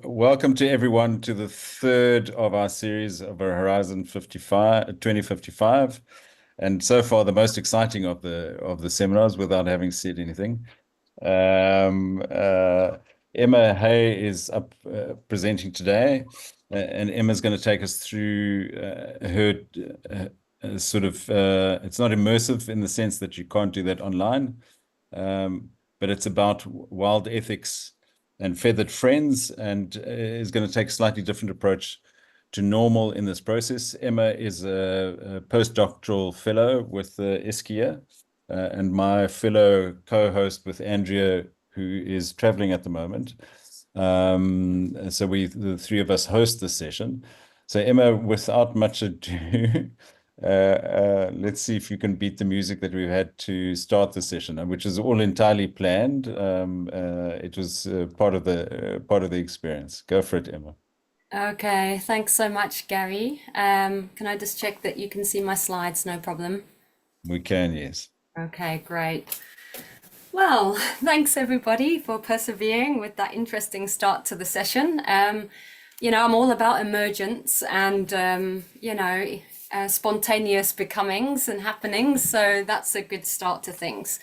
Welcome to everyone to the third of our series of our Horizon 2055. And so far, the most exciting of the seminars, without having said anything. Emma Hay is up presenting today, and Emma's going to take us through her it's not immersive in the sense that you can't do that online, but it's about wild ethics and feathered friends, and is going to take a slightly different approach to normal in this process. Emma is a postdoctoral fellow with Iscia, and my fellow co-host with Andrea, who is traveling at the moment. So the three of us host this session. So Emma, without much ado, let's see if you can beat the music that we've had to start the session, which is all entirely planned. It was part of the experience. Go for it, Emma. Okay, thanks so much, Gary. Can I just check that you can see my slides? No problem. We can, yes. Okay, great. Well, thanks everybody for persevering with that interesting start to the session. I'm all about emergence and, spontaneous becomings and happenings, so that's a good start to things.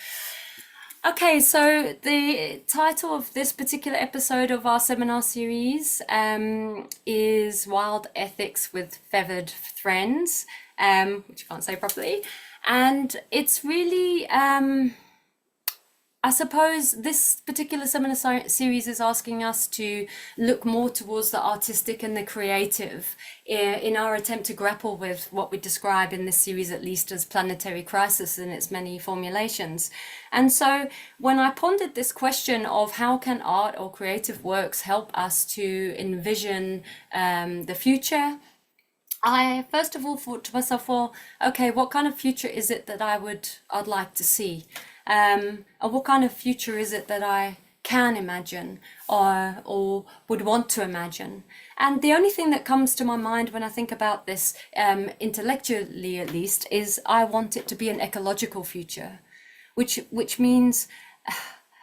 Okay, so the title of this particular episode of our seminar series is Wild Ethics with Feathered Friends, which I can't say properly. And it's really, I suppose this particular seminar series is asking us to look more towards the artistic and the creative in our attempt to grapple with what we describe in this series, at least, as planetary crisis in its many formulations. And so when I pondered this question of how can art or creative works help us to envision the future, I first of all thought to myself, well, okay, what kind of future is it that I'd like to see? And what kind of future is it that I can imagine or would want to imagine? And the only thing that comes to my mind when I think about this, intellectually at least, is I want it to be an ecological future, which means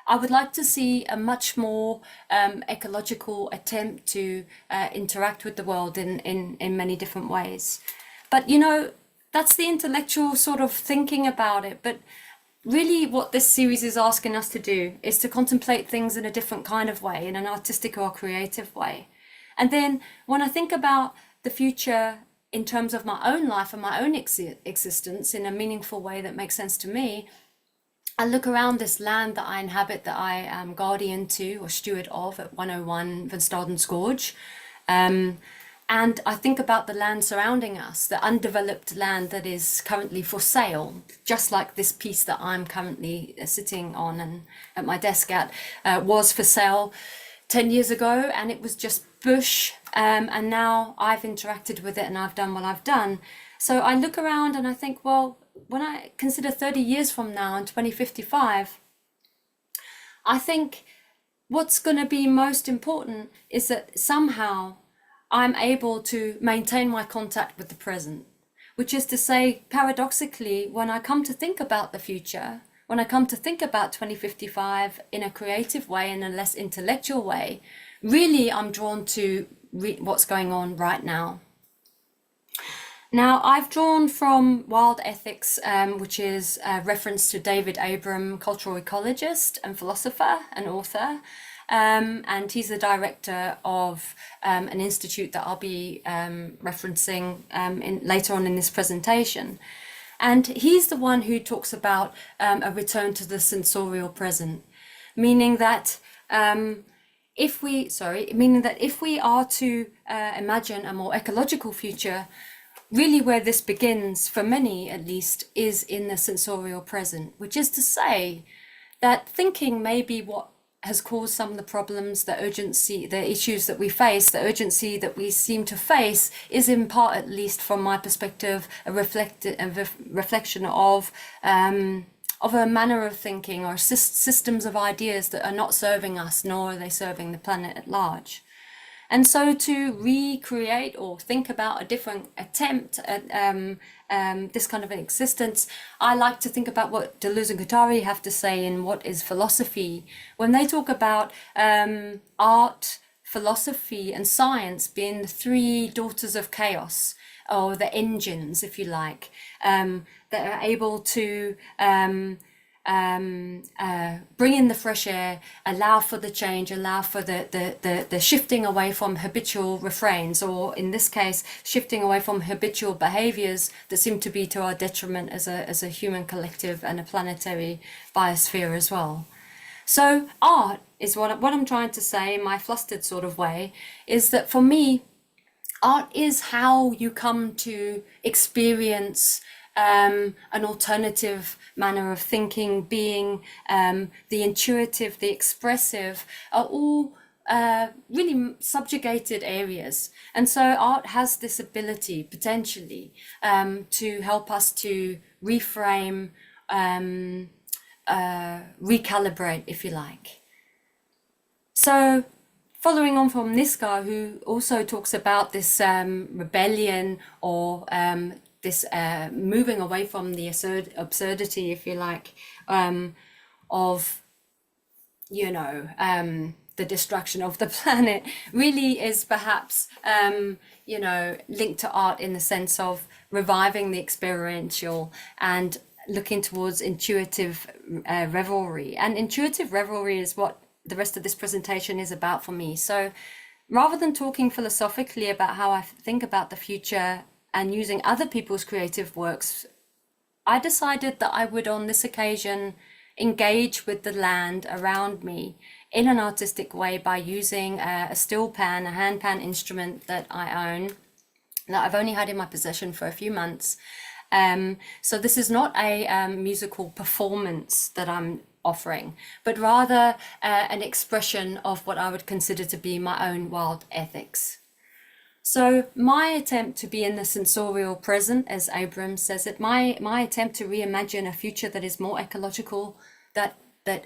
I would like to see a much more ecological attempt to interact with the world in many different ways. But that's the intellectual sort of thinking about it. But really what this series is asking us to do is to contemplate things in a different kind of way, in an artistic or creative way. And then when I think about the future in terms of my own life and my own existence in a meaningful way that makes sense to me, I look around this land that I inhabit, that I am guardian to or steward of at 101 van Stadens Gorge. And I think about the land surrounding us, the undeveloped land that is currently for sale, just like this piece that I'm currently sitting on and at my desk at was for sale 10 years ago, and it was just bush. And now I've interacted with it and I've done what I've done. So I look around and I think, well, when I consider 30 years from now in 2055, I think what's going to be most important is that somehow I'm able to maintain my contact with the present, which is to say, paradoxically, when I come to think about the future, when I come to think about 2055 in a creative way, in a less intellectual way, really I'm drawn to what's going on right now. Now, I've drawn from Wild Ethics, which is a reference to David Abram, cultural ecologist and philosopher and author. And he's the director of an institute that I'll be referencing later on in this presentation. And he's the one who talks about a return to the sensorial present, meaning that if we are to imagine a more ecological future, really where this begins, for many at least, is in the sensorial present, which is to say that thinking may be what has caused some of the problems, the urgency, the issues that we face, the urgency that we seem to face is in part, at least from my perspective, a reflection of a manner of thinking or systems of ideas that are not serving us, nor are they serving the planet at large. And so to recreate or think about a different attempt at this kind of an existence, I like to think about what Deleuze and Guattari have to say in What is Philosophy, when they talk about art, philosophy and science being the three daughters of chaos, or the engines, if you like, that are able to bring in the fresh air, allow for the change, allow for the shifting away from habitual refrains, or in this case, shifting away from habitual behaviors that seem to be to our detriment as a human collective and a planetary biosphere as well. So art is what I'm trying to say in my flustered sort of way, is that for me, art is how you come to experience an alternative manner of thinking, being, the intuitive, the expressive, are all really subjugated areas. And so art has this ability, potentially, to help us to reframe, recalibrate, if you like. So following on from Niska, who also talks about this rebellion, or this moving away from the absurdity, if you like, of, you know, the destruction of the planet, really is perhaps, you know, linked to art in the sense of reviving the experiential and looking towards intuitive revelry. And intuitive revelry is what the rest of this presentation is about for me. So rather than talking philosophically about how I think about the future and using other people's creative works, I decided that I would, on this occasion, engage with the land around me in an artistic way by using a steel pan, a handpan instrument that I own, that I've only had in my possession for a few months. So this is not a musical performance that I'm offering, but rather an expression of what I would consider to be my own wild ethics. So my attempt to be in the sensorial present, as Abram says it, my attempt to reimagine a future that is more ecological, that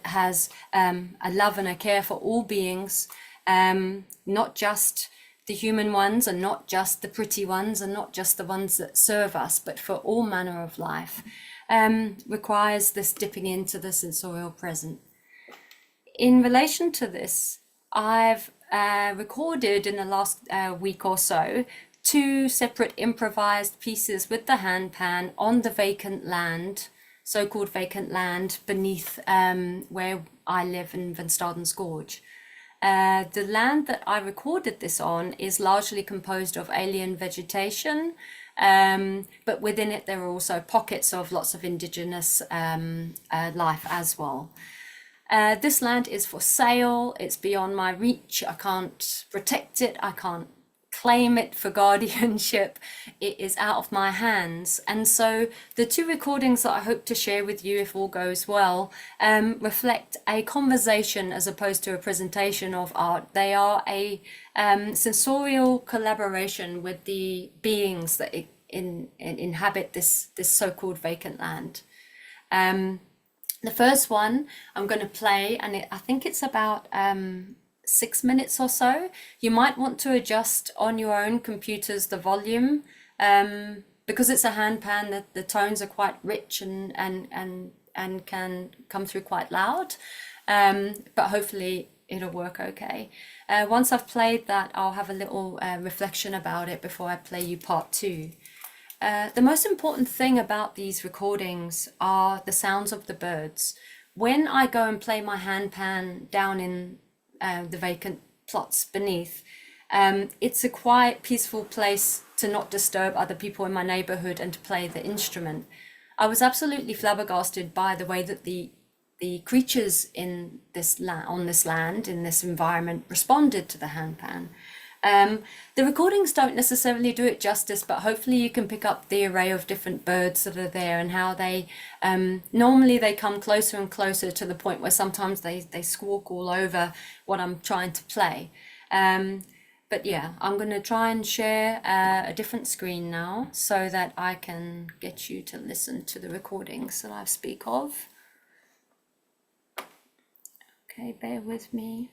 has a love and a care for all beings, not just the human ones, and not just the pretty ones, and not just the ones that serve us, but for all manner of life, requires this dipping into the sensorial present. In relation to this, I've recorded in the last week or so 2 separate improvised pieces with the handpan on the vacant land, so-called vacant land beneath where I live in Stadens Gorge. The land that I recorded this on is largely composed of alien vegetation, but within it there are also pockets of lots of indigenous life as well. This land is for sale. It's beyond my reach. I can't protect it. I can't claim it for guardianship. It is out of my hands. And so the 2 recordings that I hope to share with you, if all goes well, reflect a conversation as opposed to a presentation of art. They are a sensorial collaboration with the beings that inhabit this so-called vacant land. The first one I'm going to play, and I think it's about 6 minutes or so. You might want to adjust on your own computers the volume, because it's a handpan, that the tones are quite rich and can come through quite loud, but hopefully it'll work okay. Once I've played that, I'll have a little reflection about it before I play you part 2. The most important thing about these recordings are the sounds of the birds. When I go and play my handpan down in the vacant plots beneath, it's a quiet, peaceful place to not disturb other people in my neighborhood and to play the instrument. I was absolutely flabbergasted by the way that the creatures in this on this land, in this environment, responded to the handpan. The recordings don't necessarily do it justice, but hopefully you can pick up the array of different birds that are there and how they, normally they come closer and closer to the point where sometimes they squawk all over what I'm trying to play. But yeah, I'm going to try and share a different screen now so that I can get you to listen to the recordings that I speak of. Okay, bear with me.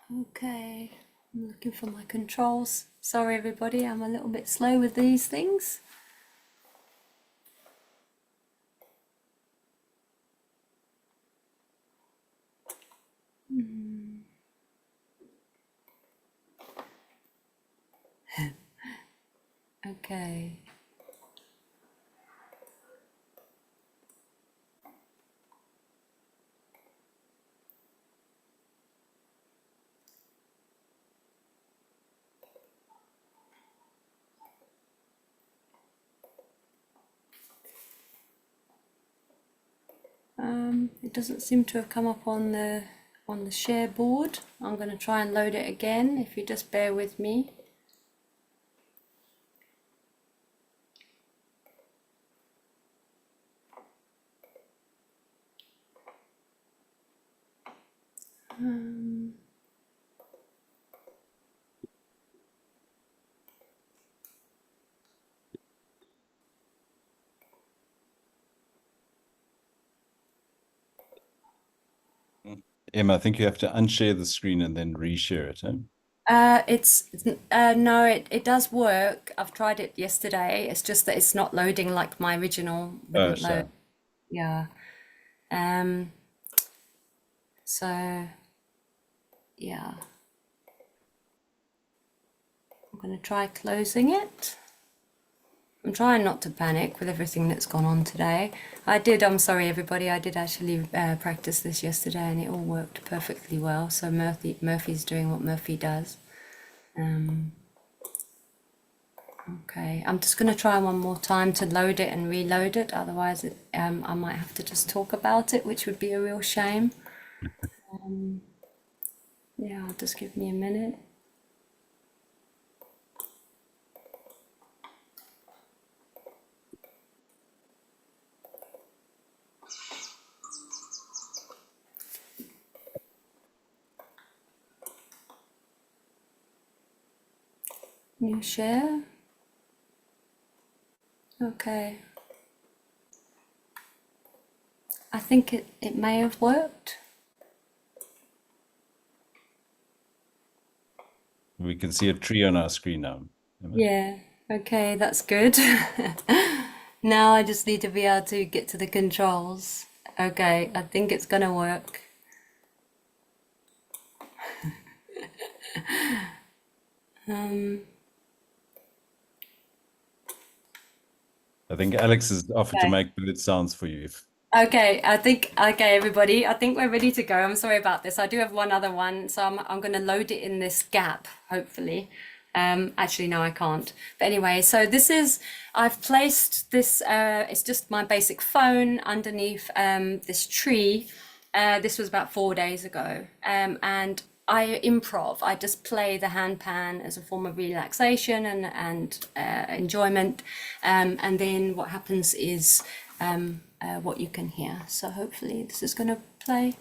Okay, I'm looking for my controls. Sorry, everybody, I'm a little bit slow with these things. Okay. It doesn't seem to have come up on the share board. I'm going to try and load it again, if you just bear with me. Emma, I think you have to unshare the screen and then reshare it. No, it does work. I've tried it yesterday. It's just that it's not loading like my original Oh, wouldn't load. sure. Yeah. So yeah, I'm going to try closing it. I'm trying not to panic with everything that's gone on today. I'm sorry everybody, I did actually practice this yesterday and it all worked perfectly well. So Murphy's doing what Murphy does. Okay, I'm just going to try one more time to load it and reload it. Otherwise, I might have to just talk about it, which would be a real shame. Yeah, just give me a minute. New share. Okay. I think it may have worked. We can see a tree on our screen now. Emma? Yeah, okay, that's good. Now I just need to be able to get to the controls. Okay, I think it's gonna work. I think Alex has offered to Okay. make bullet sounds for you. Okay, okay, everybody, I think we're ready to go. I'm sorry about this. I do have one other one, so I'm going to load it in this gap, hopefully. Actually, no, I can't. But anyway, so I've placed this, it's just my basic phone underneath this tree. This was about 4 days ago. And I improv. I just play the handpan as a form of relaxation and enjoyment. And then what happens is what you can hear. So hopefully this is going to play.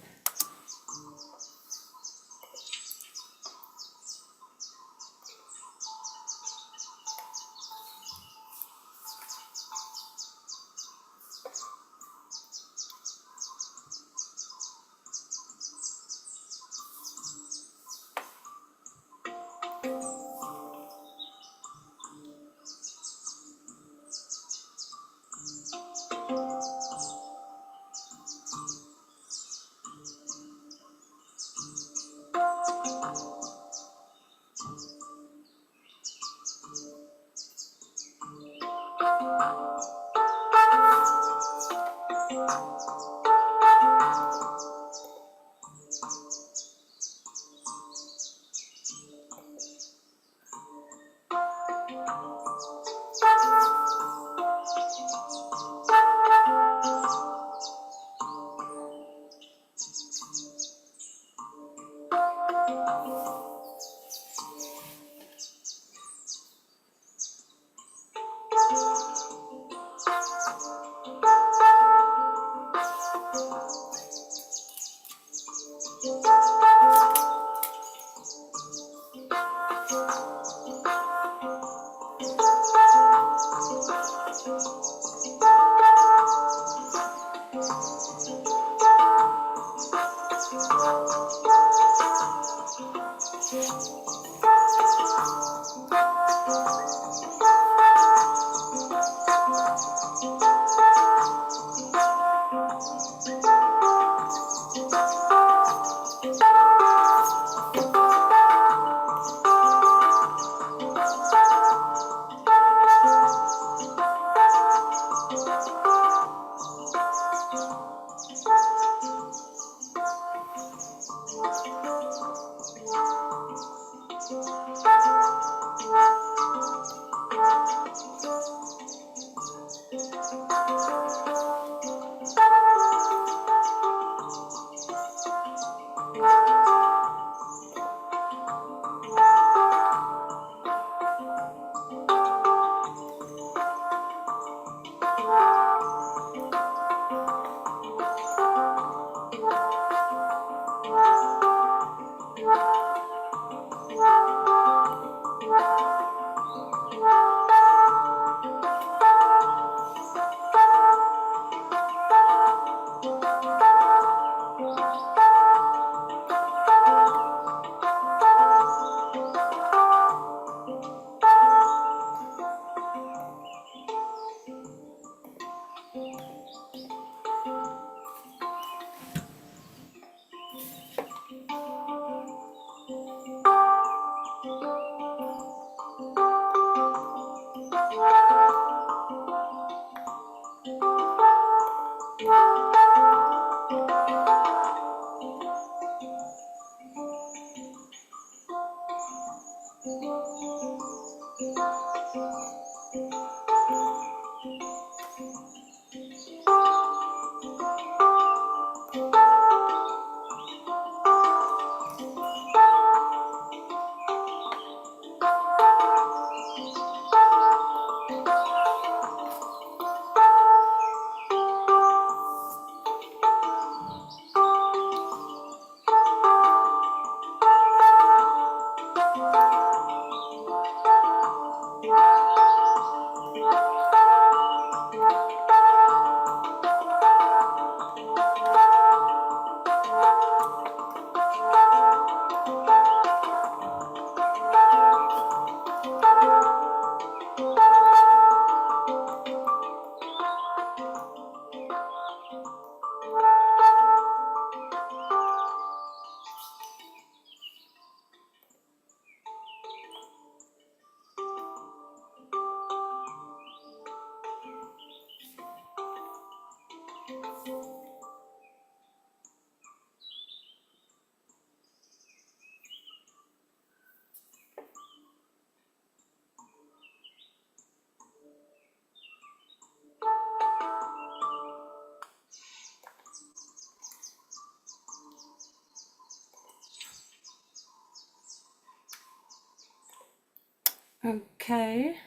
Okay,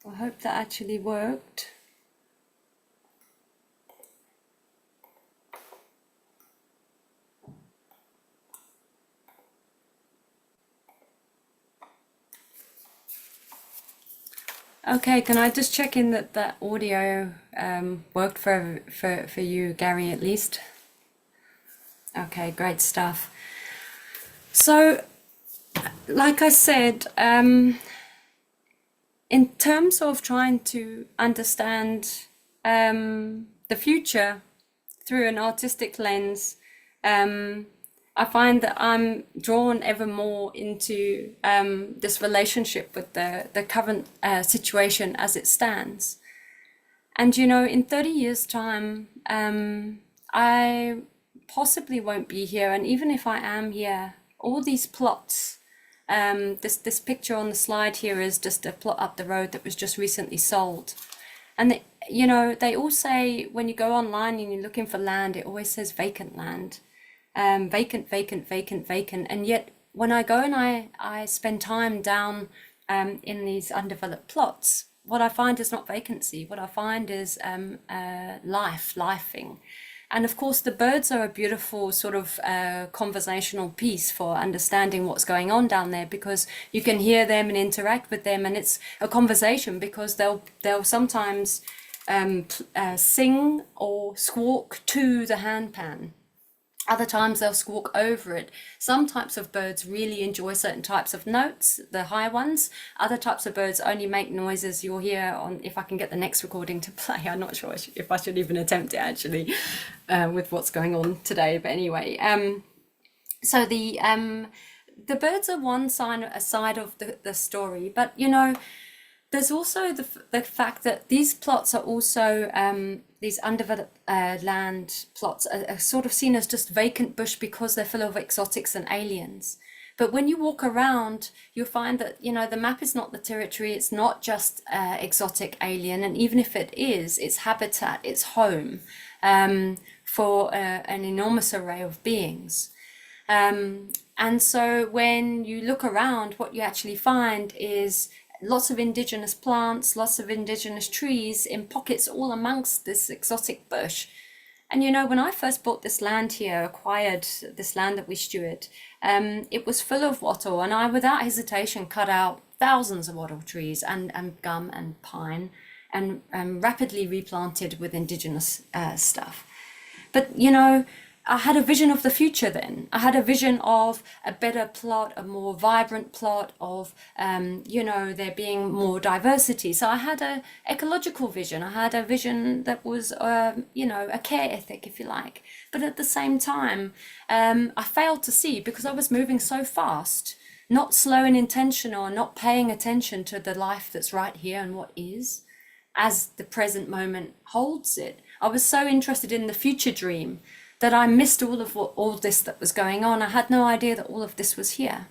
I hope that actually worked. Okay, can I just check in that that audio worked for you, Gary, at least? Okay, great stuff. So, like I said, in terms of trying to understand the future through an artistic lens, I find that I'm drawn ever more into this relationship with the current situation as it stands. And, you know, in 30 years' time, I possibly won't be here. And even if I am here, all these plots, this picture on the slide here is just a plot up the road that was just recently sold. And, you know, they all say when you go online and you're looking for land, it always says vacant land. Vacant, vacant, vacant, vacant. And yet when I go and I spend time down in these undeveloped plots, what I find is not vacancy. What I find is lifing. And of course, the birds are a beautiful sort of conversational piece for understanding what's going on down there, because you can hear them and interact with them, and it's a conversation because they'll sometimes sing or squawk to the handpan. Other times they'll squawk over it. Some types of birds really enjoy certain types of notes, the high ones. Other types of birds only make noises you'll hear on, if I can get the next recording to play. I'm not sure if I should even attempt it actually with what's going on today. But anyway, so the birds are one side of the story. But, you know, there's also the fact that these plots are also, these undeveloped land plots are sort of seen as just vacant bush because they're full of exotics and aliens. But when you walk around, you'll find that, you know, the map is not the territory, it's not just exotic alien. And even if it is, it's habitat, it's home for an enormous array of beings. And so when you look around, what you actually find is lots of indigenous plants, lots of indigenous trees in pockets all amongst this exotic bush. And, you know, when I first bought this land here, acquired this land that we steward, it was full of wattle, and I, without hesitation, cut out thousands of wattle trees and gum and pine and rapidly replanted with indigenous stuff. But, you know, I had a vision of the future then. I had a vision of a better plot, a more vibrant plot of, you know, there being more diversity. So I had an ecological vision. I had a vision that was, you know, a care ethic, if you like. But at the same time, I failed to see, because I was moving so fast, not slow and intentional, not paying attention to the life that's right here and what is, as the present moment holds it. I was so interested in the future dream that I missed all this that was going on. I had no idea that all of this was here.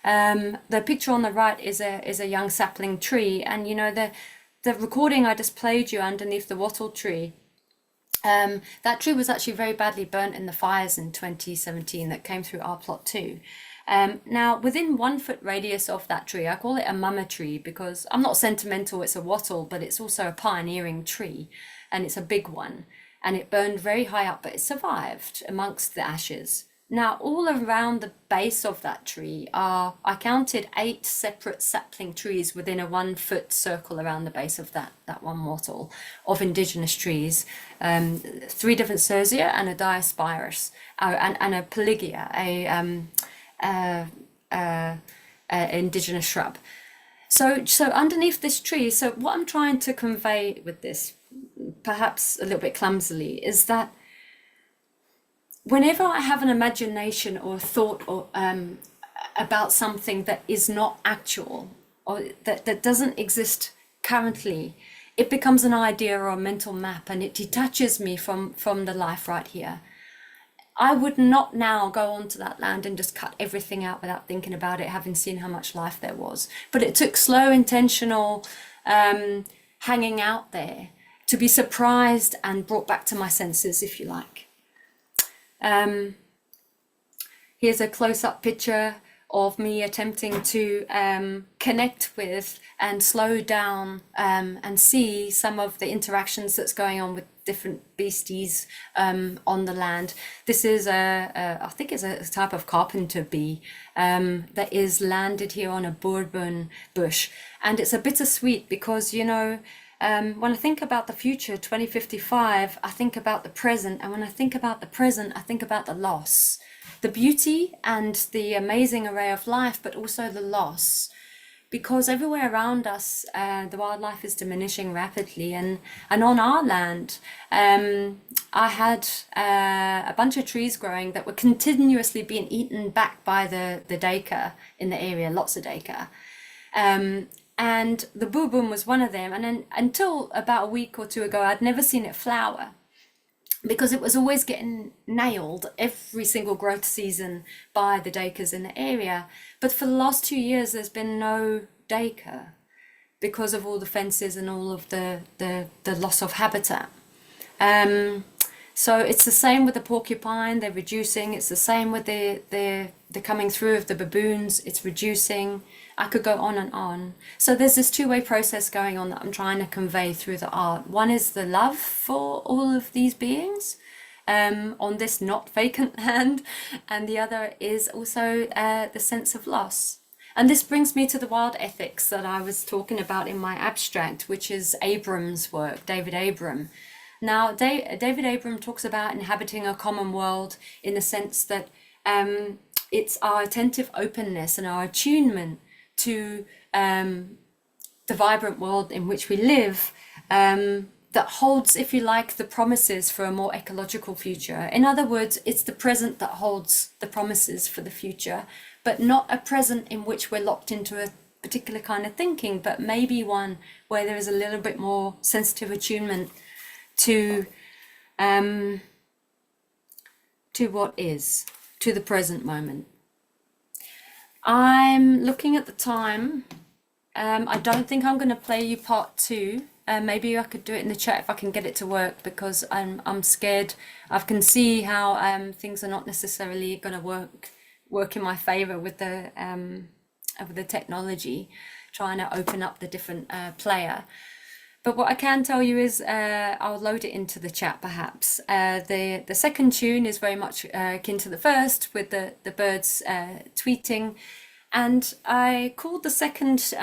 The picture on the right is a young sapling tree, and you know the recording I just played you underneath the wattle tree. That tree was actually very badly burnt in the fires in 2017 that came through our plot too. Now, within 1 foot radius of that tree, I call it a mama tree because I'm not sentimental, it's a wattle, but it's also a pioneering tree, and it's a big one. And it burned very high up, but it survived amongst the ashes. Now, all around the base of that tree I counted 8 separate sapling trees within a 1 foot circle around the base of that one wattle of indigenous trees. 3 different Cercia and a Diospyros, and a Pelagia, a indigenous shrub. So underneath this tree, so what I'm trying to convey with this, perhaps a little bit clumsily, is that whenever I have an imagination or a thought or about something that is not actual or that doesn't exist currently, it becomes an idea or a mental map, and it detaches me from the life right here. I would not now go onto that land and just cut everything out without thinking about it, having seen how much life there was. But it took slow, intentional hanging out there to be surprised and brought back to my senses, if you like. Here's a close-up picture of me attempting to connect with and slow down and see some of the interactions that's going on with different beasties on the land. This is I think it's a type of carpenter bee that is landed here on a bourbon bush, and it's a bittersweet because, you know, when I think about the future, 2055, I think about the present, and when I think about the present, I think about the loss, the beauty and the amazing array of life, but also the loss, because everywhere around us, the wildlife is diminishing rapidly, and on our land, I had a bunch of trees growing that were continuously being eaten back by the duiker in the area, lots of duiker. And the boobum was one of them. And then until about a week or 2 ago, I'd never seen it flower because it was always getting nailed every single growth season by the duikers in the area. But for the last 2 years, there's been no duiker because of all the fences and all of the loss of habitat. So it's the same with the porcupine, they're reducing. It's the same with the coming through of the baboons, it's reducing. I could go on and on. So there's this two-way process going on that I'm trying to convey through the art. One is the love for all of these beings on this not vacant land, and the other is also the sense of loss. And this brings me to the wild ethics that I was talking about in my abstract, which is Abram's work, David Abram. Now, David Abram talks about inhabiting a common world in the sense that it's our attentive openness and our attunement to the vibrant world in which we live that holds, if you like, the promises for a more ecological future. In other words, it's the present that holds the promises for the future, but not a present in which we're locked into a particular kind of thinking, but maybe one where there is a little bit more sensitive attunement to what is, to the present moment. I'm looking at the time. I don't think I'm going to play you part 2. Maybe I could do it in the chat if I can get it to work, because I'm scared. I can see how things are not necessarily going to work in my favor with the technology, trying to open up the different player. But what I can tell you is I'll load it into the chat perhaps. The second tune is very much akin to the first, with the birds tweeting. And I called the second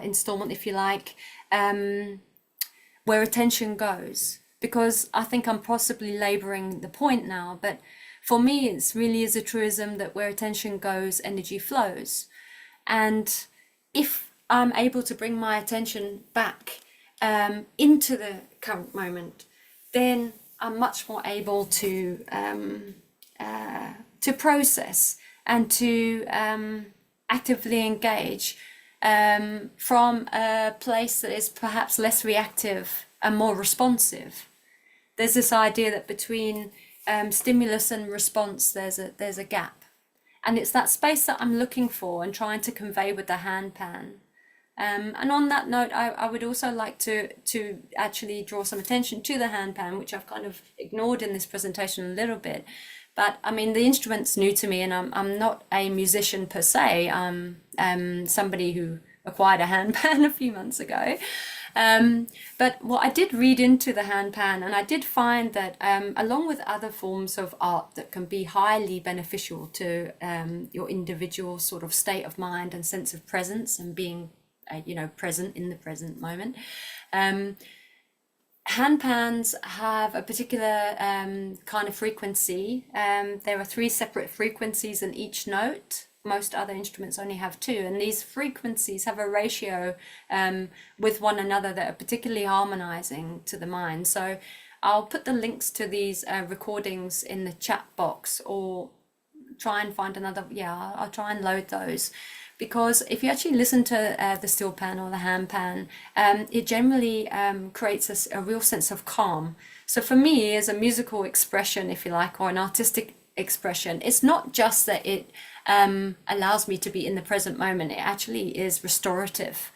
installment, if you like, Where Attention Goes, because I think I'm possibly laboring the point now, but for me it's really is a truism that where attention goes, energy flows. And if I'm able to bring my attention back into the current moment, then I'm much more able to process and to actively engage from a place that is perhaps less reactive and more responsive. There's this idea that between stimulus and response, there's a gap. And it's that space that I'm looking for and trying to convey with the handpan. And on that note, I would also like to actually draw some attention to the handpan, which I've kind of ignored in this presentation a little bit. But I mean, the instrument's new to me, and I'm not a musician per se. I'm somebody who acquired a handpan a few months ago. But what I did read into the handpan, and I did find that along with other forms of art that can be highly beneficial to your individual sort of state of mind and sense of presence and being present in the present moment. Handpans have a particular kind of frequency. There are 3 separate frequencies in each note. Most other instruments only have 2, and these frequencies have a ratio with one another that are particularly harmonizing to the mind. So I'll put the links to these recordings in the chat box, or try and find another. I'll try and load those. Because if you actually listen to the steel pan or the handpan, it generally creates a real sense of calm. So for me, as a musical expression, if you like, or an artistic expression, it's not just that it allows me to be in the present moment, it actually is restorative.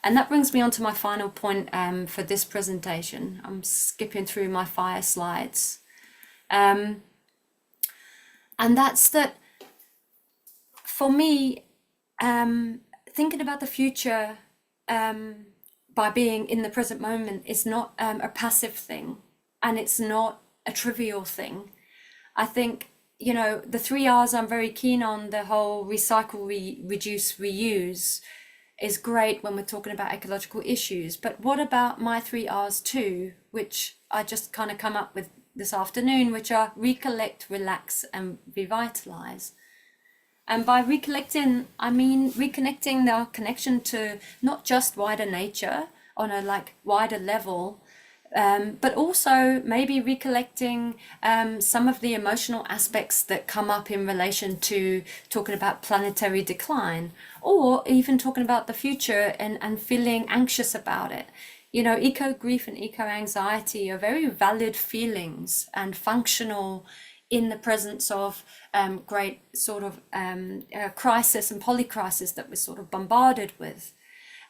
And that brings me on to my final point for this presentation. I'm skipping through my fire slides. And that's that for me, thinking about the future by being in the present moment is not a passive thing, and it's not a trivial thing. I think, the 3 R's I'm very keen on, the whole recycle, reduce, reuse is great when we're talking about ecological issues. But what about my 3 R's too, which I just kind of come up with this afternoon, which are recollect, relax, and revitalize. And by recollecting, I mean reconnecting our connection to not just wider nature on a wider level, but also maybe recollecting some of the emotional aspects that come up in relation to talking about planetary decline, or even talking about the future and feeling anxious about it. Eco-grief and eco-anxiety are very valid feelings and functional in the presence of great sort of crisis and polycrisis that we're sort of bombarded with.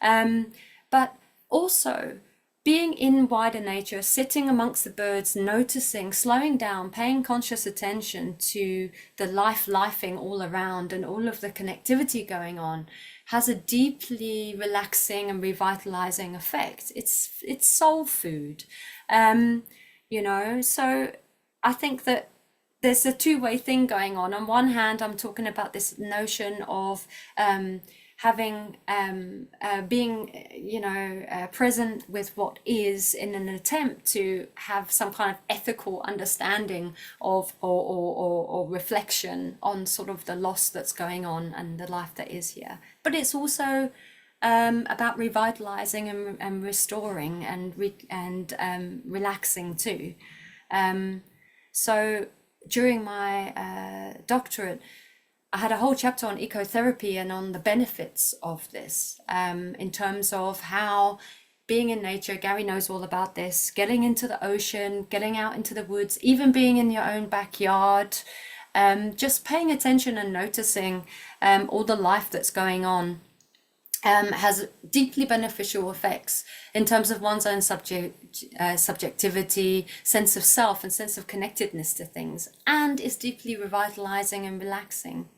But also being in wider nature, sitting amongst the birds, noticing, slowing down, paying conscious attention to the lifing all around and all of the connectivity going on has a deeply relaxing and revitalizing effect. It's soul food, so I think that there's a two-way thing going on. On one hand, I'm talking about this notion of having being present with what is in an attempt to have some kind of ethical understanding of or reflection on sort of the loss that's going on and the life that is here. But it's also about revitalizing and restoring and relaxing too. So during my doctorate, I had a whole chapter on ecotherapy and on the benefits of this, in terms of how being in nature, Gary knows all about this, getting into the ocean, getting out into the woods, even being in your own backyard, just paying attention and noticing all the life that's going on, has deeply beneficial effects in terms of one's own subjectivity, sense of self and sense of connectedness to things, and is deeply revitalizing and relaxing.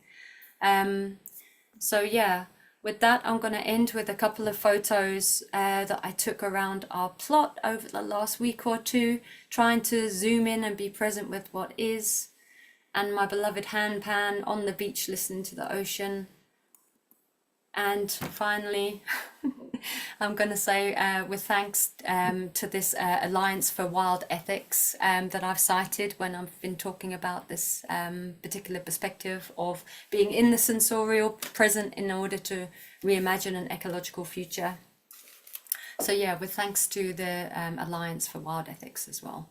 So yeah, with that, I'm going to end with a couple of photos that I took around our plot over the last week or two, trying to zoom in and be present with what is, and my beloved handpan on the beach listening to the ocean. And finally, I'm going to say with thanks to this Alliance for Wild Ethics that I've cited when I've been talking about this particular perspective of being in the sensorial present in order to reimagine an ecological future. So yeah, with thanks to the Alliance for Wild Ethics as well.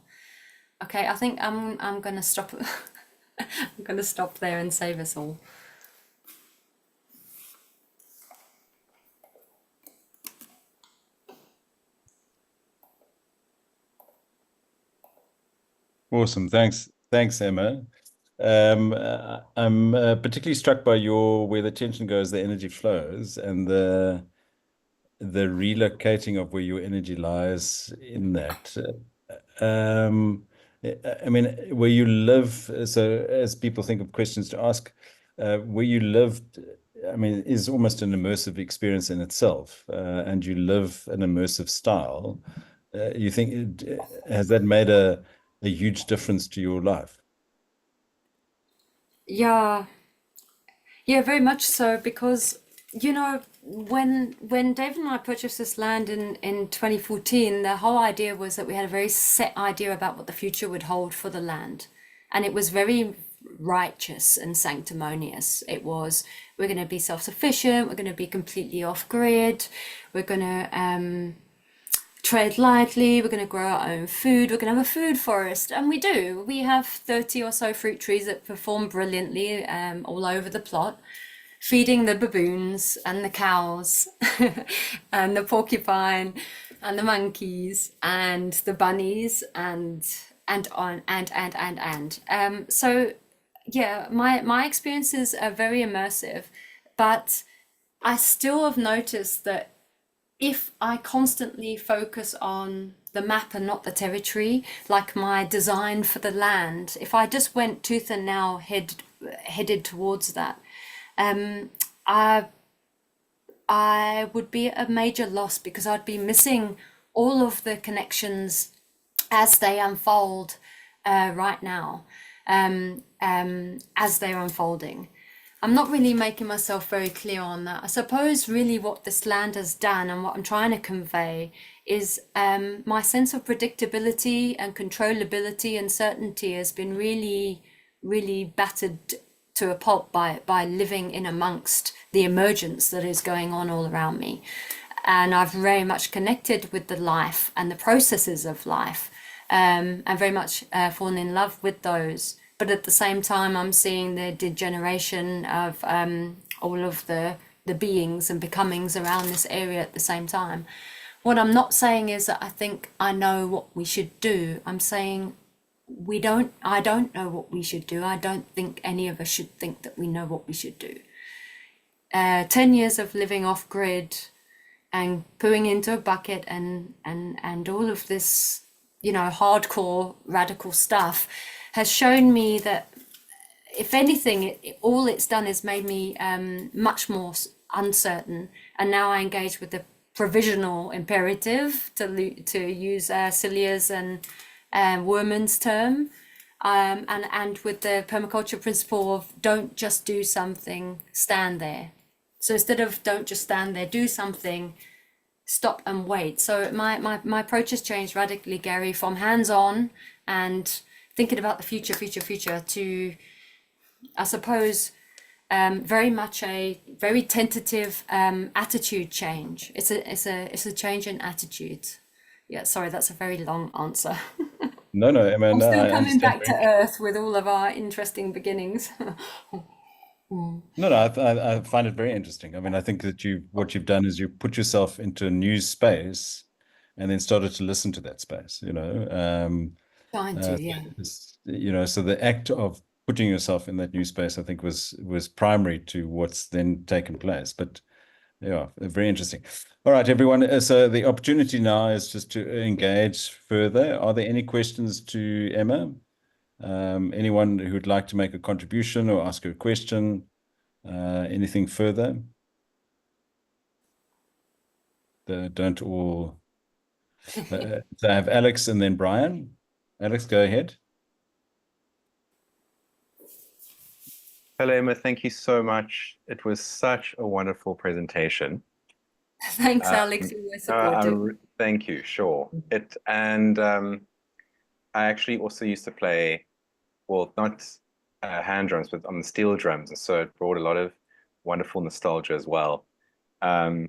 Okay, I think I'm going to stop. I'm going to stop there and save us all. Awesome. Thanks. Thanks, Emma. I'm particularly struck by your where the tension goes, the energy flows, and the relocating of where your energy lies in that. Um, I mean, where you live, so as people think of questions to ask, where you lived, I mean, is almost an immersive experience in itself, and you live an immersive style. You think, has that made a huge difference to your life? Yeah, yeah, very much so because when David and I purchased this land in 2014, the whole idea was that we had a very set idea about what the future would hold for the land. And it was very righteous and sanctimonious. It was, we're going to be self-sufficient, we're going to be completely off grid, we're going to tread lightly, we're going to grow our own food, we're going to have a food forest. And we do. We have 30 or so fruit trees that perform brilliantly all over the plot, feeding the baboons and the cows and the porcupine and the monkeys and the bunnies and on and. So yeah, my experiences are very immersive, but I still have noticed that if I constantly focus on the map and not the territory, like my design for the land, if I just went tooth and nail headed towards that, I I would be at a major loss because I'd be missing all of the connections as they unfold right now, as they're unfolding. I'm not really making myself very clear on that. I suppose really what this land has done and what I'm trying to convey is my sense of predictability and controllability and certainty has been really, really battered to a pulp by living in amongst the emergence that is going on all around me. And I've very much connected with the life and the processes of life, and very much fallen in love with those. But at the same time, I'm seeing the degeneration of all of the beings and becomings around this area at the same time. What I'm not saying is that I think I know what we should do. I'm saying I don't know what we should do. I don't think any of us should think that we know what we should do. 10 years of living off grid and pooing into a bucket and all of this, hardcore radical stuff has shown me that if anything, all it's done is made me much more uncertain. And now I engage with the provisional imperative, to use Celia's and Woman's term, and with the permaculture principle of don't just do something, stand there. So instead of don't just stand there, do something, stop and wait. So my approach has changed radically, Gary, from hands-on and thinking about the future to, I suppose, very much a very tentative attitude change. It's a change in attitude. Yeah, sorry, that's a very long answer. No, Emma, I'm no, still I coming understand back to very. earth with all of our interesting beginnings. No, I find it very interesting. I mean, I think that what you've done is you put yourself into a new space and then started to listen to that space, Trying to, yeah. so the act of putting yourself in that new space, I think was primary to what's then taken place. But yeah, very interesting. All right, everyone. So the opportunity now is just to engage further. Are there any questions to Emma? Anyone who'd like to make a contribution or ask her a question? Anything further? Don't all. So I have Alex and then Brian. Alex, go ahead. Hello, Emma. Thank you so much. It was such a wonderful presentation. Thanks, Alex. You're supportive. Thank you. Sure. I actually also used to play, well, not hand drums, but on the steel drums, and so it brought a lot of wonderful nostalgia as well. But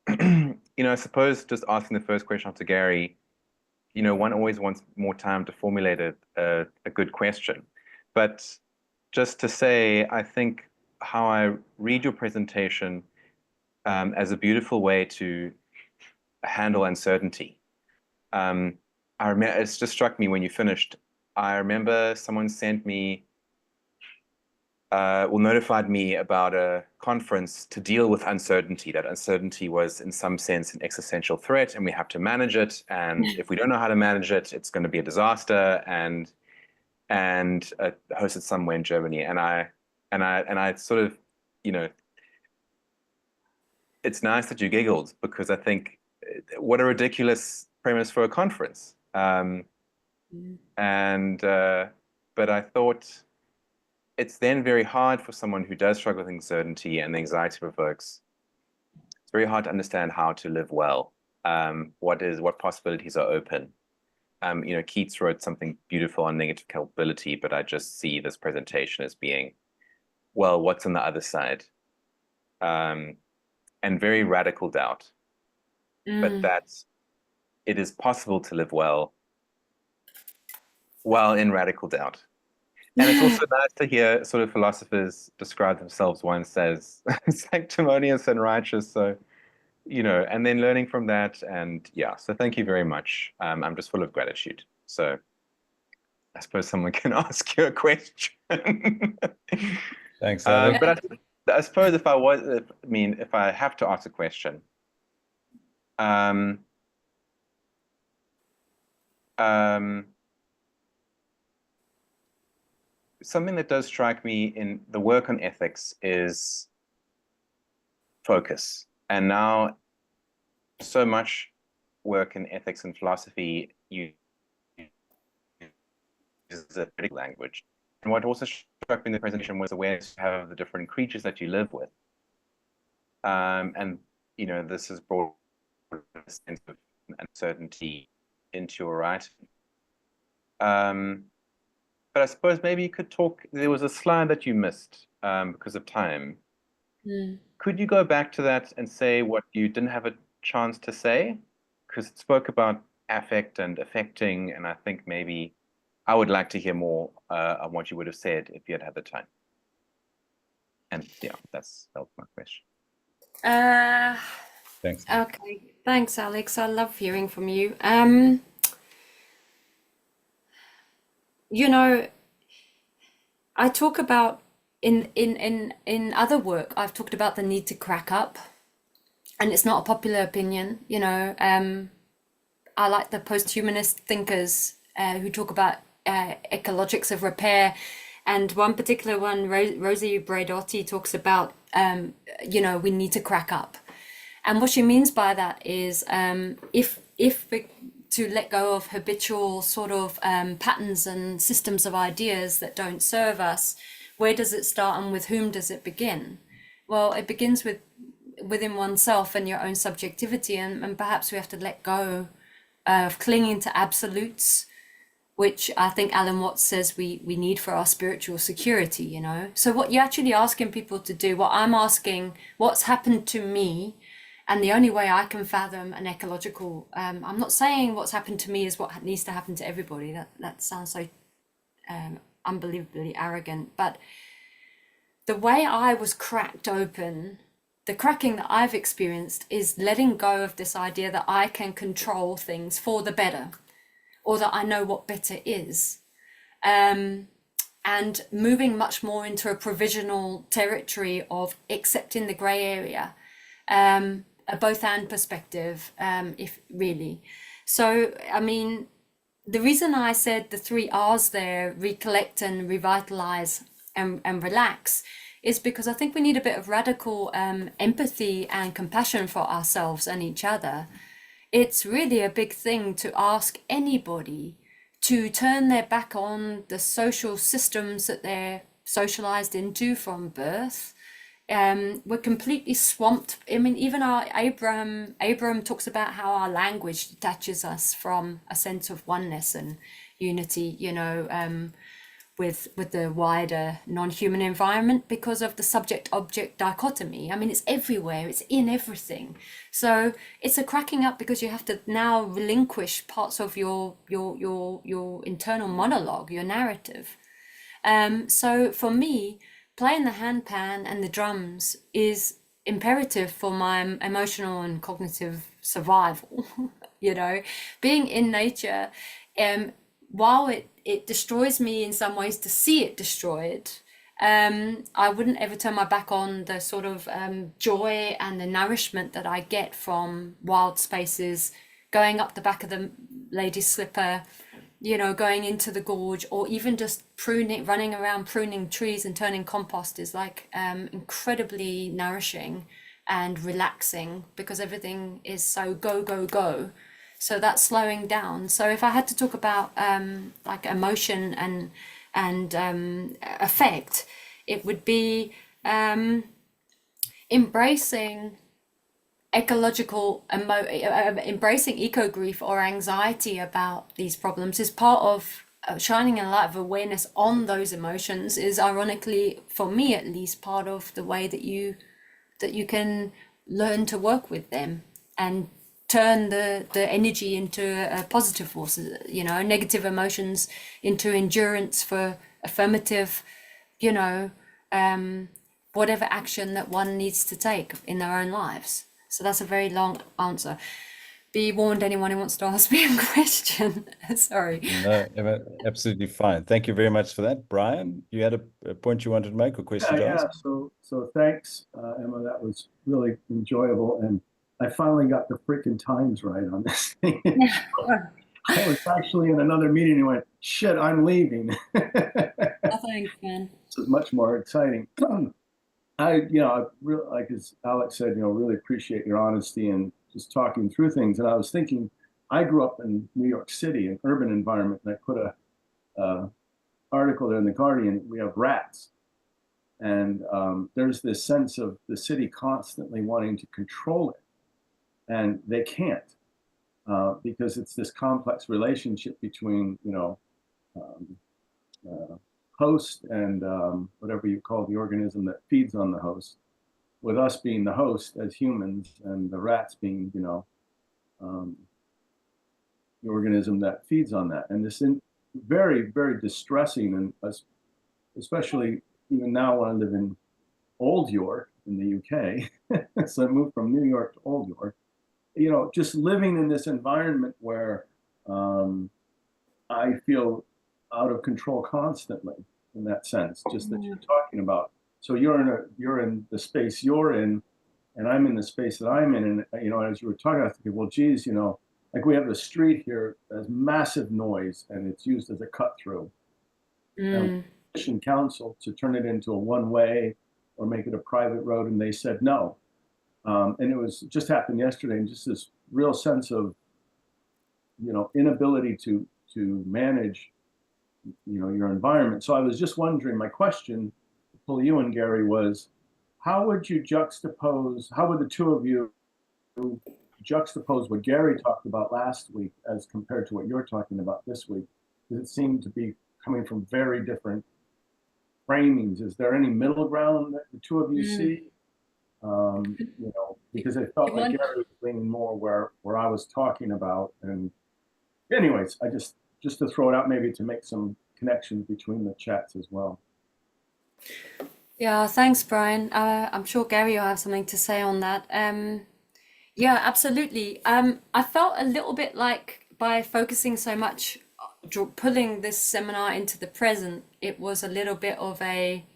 I suppose just asking the first question after Gary, one always wants more time to formulate a good question. But just to say, I think how I read your presentation as a beautiful way to handle uncertainty. I remember it's just struck me when you finished I remember someone sent me, notified me about a conference to deal with uncertainty. That uncertainty was in some sense an existential threat, and we have to manage it. And if we don't know how to manage it, it's going to be a disaster. And hosted somewhere in Germany, and I sort of, it's nice that you giggled, because I think what a ridiculous premise for a conference. But I thought it's then very hard for someone who does struggle with uncertainty and the anxiety provokes. It's very hard to understand how to live well. What possibilities are open. Keats wrote something beautiful on negative culpability, but I just see this presentation as being, well, what's on the other side? And very radical doubt. But that it is possible to live well while in radical doubt. And it's also nice to hear sort of philosophers describe themselves once as sanctimonious and righteous. So, and then learning from that. And yeah, so thank you very much. I'm just full of gratitude. So I suppose someone can ask you a question. Thanks, Alex. But I suppose if I have to ask a question, something that does strike me in the work on ethics is focus. And now so much work in ethics and philosophy uses a critical language. And what also struck me in the presentation was awareness of the different creatures that you live with. And this has brought a sense of uncertainty into your writing. But I suppose maybe you could talk, there was a slide that you missed because of time. Could you go back to that and say what you didn't have a chance to say? Because it spoke about affect and affecting, and I think maybe I would like to hear more on what you would have said if you had had the time. And yeah, that was my question. Thanks. Okay, thanks, Alex. I love hearing from you. I talk about in other work, I've talked about the need to crack up, and it's not a popular opinion. I like the post-humanist thinkers who talk about ecologics of repair, and one particular one, Rosie Braidotti, talks about we need to crack up, and what she means by that is if to let go of habitual sort of patterns and systems of ideas that don't serve us. Where does it start and with whom does it begin? Well, it begins within oneself and your own subjectivity, and perhaps we have to let go of clinging to absolutes, which I think Alan Watts says we need for our spiritual security, So what you're actually asking people to do, what I'm asking, what's happened to me, and the only way I can fathom an ecological, I'm not saying what's happened to me is what needs to happen to everybody. That sounds so unbelievably arrogant. But the way I was cracked open, the cracking that I've experienced is letting go of this idea that I can control things for the better, or that I know what better is. And moving much more into a provisional territory of accepting the grey area. A both and perspective, if really. So, the reason I said the 3 R's there, recollect and revitalize and relax, is because I think we need a bit of radical empathy and compassion for ourselves and each other. It's really a big thing to ask anybody to turn their back on the social systems that they're socialized into from birth. We're completely swamped. Even our Abram talks about how our language detaches us from a sense of oneness and unity, with the wider non-human environment because of the subject-object dichotomy. It's everywhere, it's in everything. So it's a cracking up because you have to now relinquish parts of your internal monologue, your narrative. So for me, playing the handpan and the drums is imperative for my emotional and cognitive survival. Being in nature while it destroys me in some ways to see it destroyed, I wouldn't ever turn my back on the sort of joy and the nourishment that I get from wild spaces, going up the back of the lady's slipper, you know, going into the gorge, or even just running around pruning trees and turning compost is like incredibly nourishing and relaxing, because everything is so go, go, go. So that's slowing down. So if I had to talk about like emotion and affect, it would be embracing embracing eco grief or anxiety about these problems is part of shining a light of awareness on those emotions. Is ironically, for me at least, part of the way that you can learn to work with them and turn the energy into a positive force, you know, negative emotions into endurance for affirmative, you know, whatever action that one needs to take in their own lives. So that's a very long answer. Be warned, anyone who wants to ask me a question. Sorry. No, absolutely fine. Thank you very much for that. Brian, you had a point you wanted to make, or question to ask? So thanks, Emma. That was really enjoyable, and I finally got the freaking times right on this thing. I was actually in another meeting and went, shit, I'm leaving. Oh, thanks, man. This is much more exciting. I really, like as Alex said, really appreciate your honesty and just talking through things. And I was thinking, I grew up in New York City, an urban environment, and I put a article there in the Guardian. We have rats, and there's this sense of the city constantly wanting to control it, and they can't because it's this complex relationship between host and whatever you call the organism that feeds on the host, with us being the host as humans and the rats being, the organism that feeds on that. And this is very, very distressing, and especially even now when I live in Old York in the UK, so I moved from New York to Old York, just living in this environment where I feel out of control constantly, in that sense, just that you're talking about. So you're in the space you're in, and I'm in the space that I'm in. And as you were talking, I was thinking, well, geez, like we have the street here that has massive noise, and it's used as a cut through. And council to turn it into a one-way or make it a private road, and they said no. And it was just happened yesterday, and just this real sense of inability to manage your environment. So I was just wondering, my question to pull you and Gary was, how would the two of you juxtapose what Gary talked about last week as compared to what you're talking about this week? Because it seemed to be coming from very different framings. Is there any middle ground that the two of you see? Because I felt like Gary was leaning more where I was talking about. And anyways, I just to throw it out, maybe to make some connections between the chats as well. Yeah, thanks, Brian. I'm sure Gary will have something to say on that. Yeah, absolutely. I felt a little bit like by focusing so much, pulling this seminar into the present, it was a little bit of a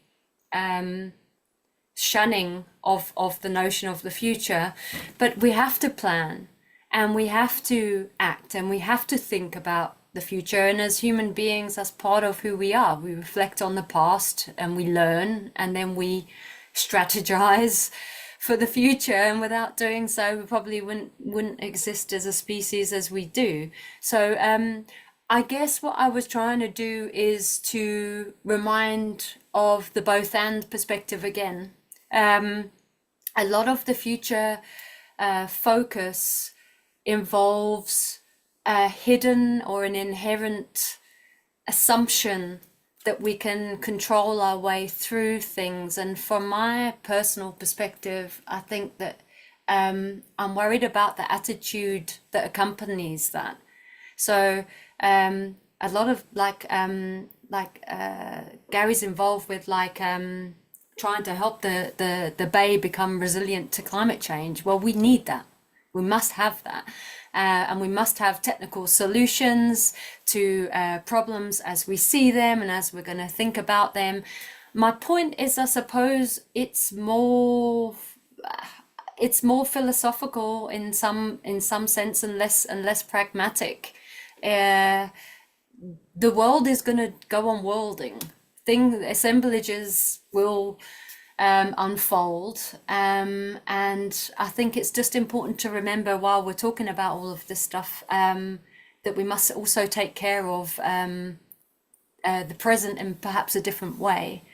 shunning of the notion of the future. But we have to plan, and we have to act, and we have to think about the future. And as human beings, that's part of who we are. We reflect on the past, and we learn, and then we strategize for the future. And without doing so, we probably wouldn't exist as a species as we do. So I guess what I was trying to do is to remind of the both and perspective again. A lot of the future focus involves a hidden or an inherent assumption that we can control our way through things. And from my personal perspective, I think that I'm worried about the attitude that accompanies that. So a lot of Gary's involved with trying to help the bay become resilient to climate change. Well, we need that. We must have that. and we must have technical solutions to problems as we see them and as we're going to think about them. My point is, I suppose it's more philosophical in some sense and less pragmatic. The world is going to go on worlding. Assemblages will unfold, and I think it's just important to remember while we're talking about all of this stuff that we must also take care of the present in perhaps a different way.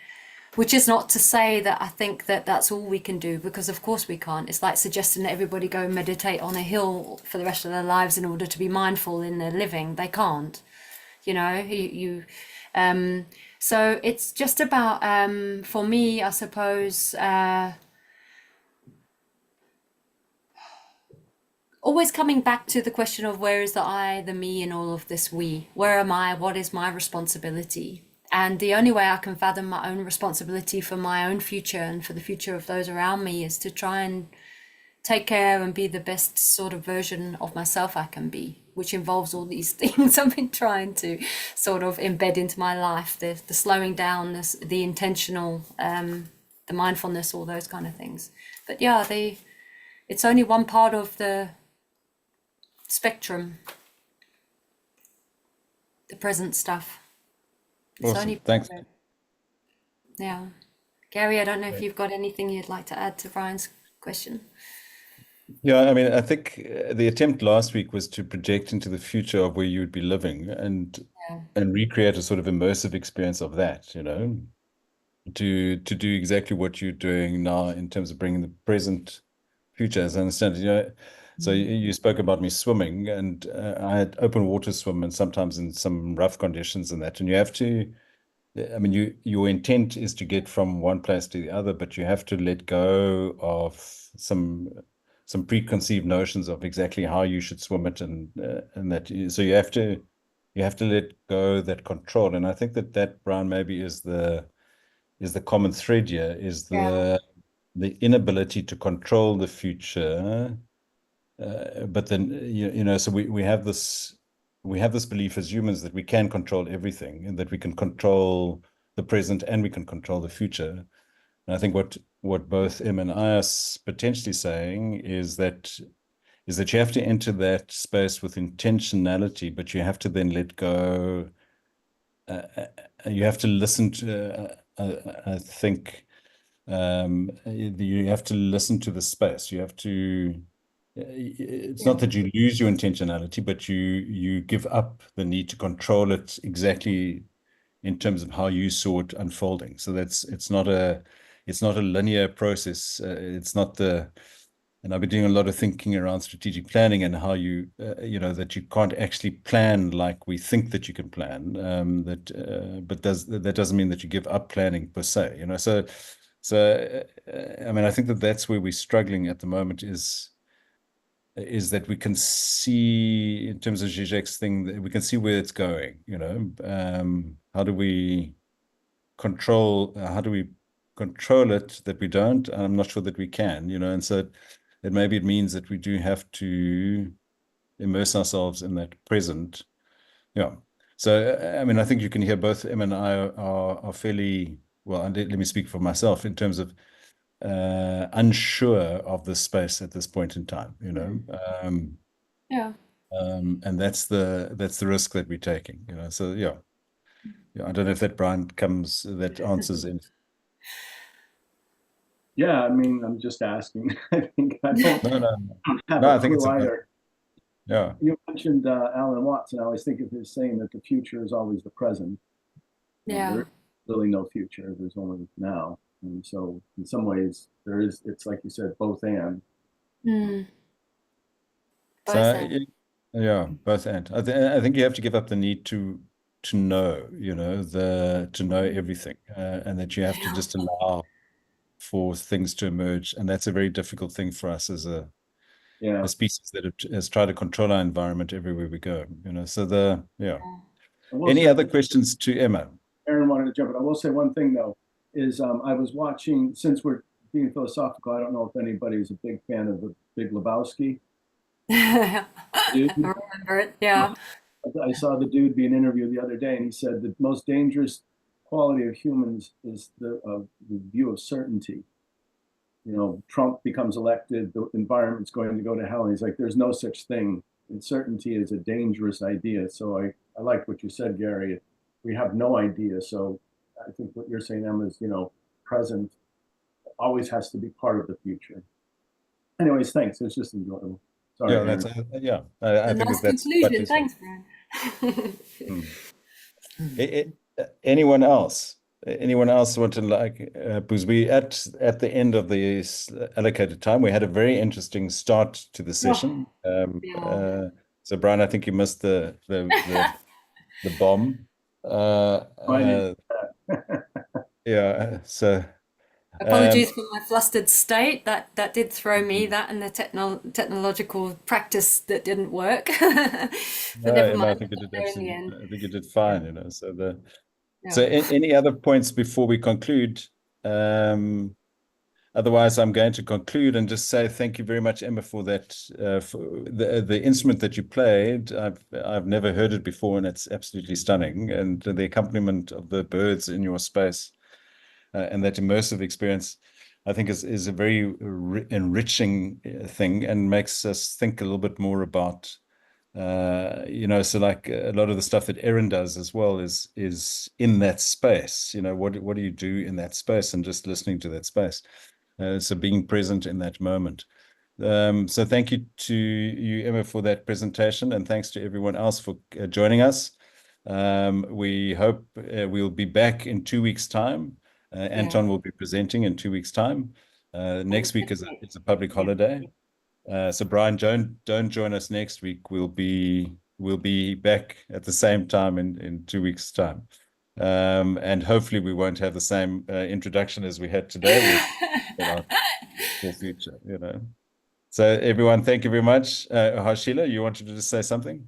Which is not to say that I think that that's all we can do, because of course we can't. It's like suggesting that everybody go and meditate on a hill for the rest of their lives in order to be mindful in their living. They can't, you know. So it's just about, for me, I suppose, always coming back to the question of where is the I, the me, and all of this we. Where am I? What is my responsibility? And the only way I can fathom my own responsibility for my own future and for the future of those around me is to try and take care and be the best sort of version of myself I can be, which involves all these things I've been trying to sort of embed into my life, the slowing down, the intentional, the mindfulness, all those kind of things. But yeah, it's only one part of the spectrum, the present stuff. Awesome. Thanks. Yeah. Gary, I don't know if you've got anything you'd like to add to Brian's question. Yeah, I mean, I think the attempt last week was to project into the future of where you would be living and recreate a sort of immersive experience of that, you know, to do exactly what you're doing now in terms of bringing the present future, as I understand it, you know. So you spoke about me swimming, and I had open water swim, and sometimes in some rough conditions and that, and you have to, I mean, your intent is to get from one place to the other, but you have to let go of some preconceived notions of exactly how you should swim it, and that. So you have to let go of that control, and I think that Brian maybe is the common thread here, is the inability to control the future. But then you know, so we have this belief as humans that we can control everything, and that we can control the present and we can control the future. And I think what both Em and I are potentially saying is that you have to enter that space with intentionality, but you have to then let go. You have to listen to. I think you have to listen to the space. You have to. It's not that you lose your intentionality, but you give up the need to control it exactly in terms of how you saw it unfolding. So it's not a linear process. It's not and I've been doing a lot of thinking around strategic planning and how you know, that you can't actually plan like we think that you can plan. But that doesn't mean that you give up planning per se. You know, so I mean, I think that's where we're struggling at the moment is that we can see, in terms of Zizek's thing, that we can see where it's going, you know. How do we control it that we don't? And I'm not sure that we can, you know, and so maybe it means that we do have to immerse ourselves in that present. Yeah. So, I mean, I think you can hear both Em and I are fairly, well, and let me speak for myself in terms of unsure of the space at this point in time, you know. And that's the risk that we're taking, you know. So yeah, I don't know if that that answers in. Yeah, I mean, I'm just asking. I think I don't have I a think it's clue either. Yeah. You mentioned Alan Watson. I always think of his saying that the future is always the present. There's really no future. There's only now. And so in some ways it's like you said, both and. Both and. I think you have to give up the need to know, you know, to know everything, and that you have to just allow for things to emerge. And that's a very difficult thing for us as a species that has tried to control our environment everywhere we go, you know. So any other questions to Emma? Aaron wanted to jump in. I will say one thing though, is I was watching, since we're being philosophical, I don't know if anybody's a big fan of the Big Lebowski. I Dude, remember it. Yeah. I saw the dude being interviewed the other day, and he said the most dangerous quality of humans is the view of certainty. You know, Trump becomes elected, the environment's going to go to hell. And he's like, there's no such thing. Uncertainty is a dangerous idea. So I like what you said, Gary. We have no idea. So I think what you're saying, Emma, is, you know, present always has to be part of the future. Anyways, thanks. It's just enjoyable. Sorry. Yeah, that's yeah. I A think nice that's conclusion. Thanks, Brian. Anyone else? Anyone else want to because we at the end of the allocated time, we had a very interesting start to the session. Yeah. So Brian, I think you missed the bomb. Yeah. So Apologies for my flustered state. That did throw me, that and the technological practice that didn't work. But never mind. I think it did In the end. I think it did fine, you know. So Yeah. any other points before we conclude? Otherwise, I'm going to conclude and just say thank you very much, Emma, for that, for the instrument that you played. I've never heard it before, and it's absolutely stunning. And the accompaniment of the birds in your space and that immersive experience, I think is a very enriching thing and makes us think a little bit more about, you know, so like a lot of the stuff that Erin does as well is in that space. You know, what do you do in that space, and just listening to that space. So being present in that moment. So thank you to you, Emma, for that presentation, and thanks to everyone else for joining us. We hope we'll be back in 2 weeks' time. Anton will be presenting in 2 weeks' time. Next week is a public holiday. So Brian, don't join us next week. We'll be back at the same time in 2 weeks' time. And hopefully we won't have the same introduction as we had today for future, you know. So everyone, thank you very much. Harshila, you wanted to just say something?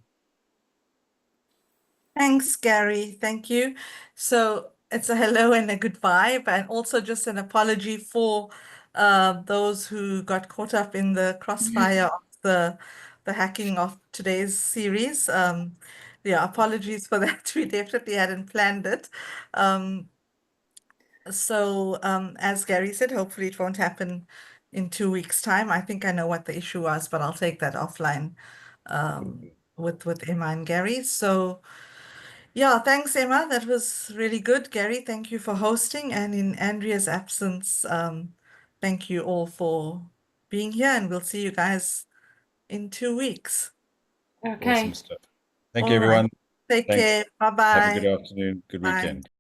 Thanks, Gary. Thank you. So it's a hello and a goodbye, and also just an apology for those who got caught up in the crossfire of the hacking of today's series. Yeah, apologies for that. We definitely hadn't planned it. So as Gary said, hopefully it won't happen in 2 weeks' time. I think I know what the issue was, but I'll take that offline with Emma and Gary. So yeah, thanks, Emma. That was really good. Gary, thank you for hosting. And in Andrea's absence, thank you all for being here. And we'll see you guys in 2 weeks. Okay. Awesome stuff. Thank you, All right. everyone. Take Thanks. care. Have a good Bye-bye. afternoon. Good Bye. weekend.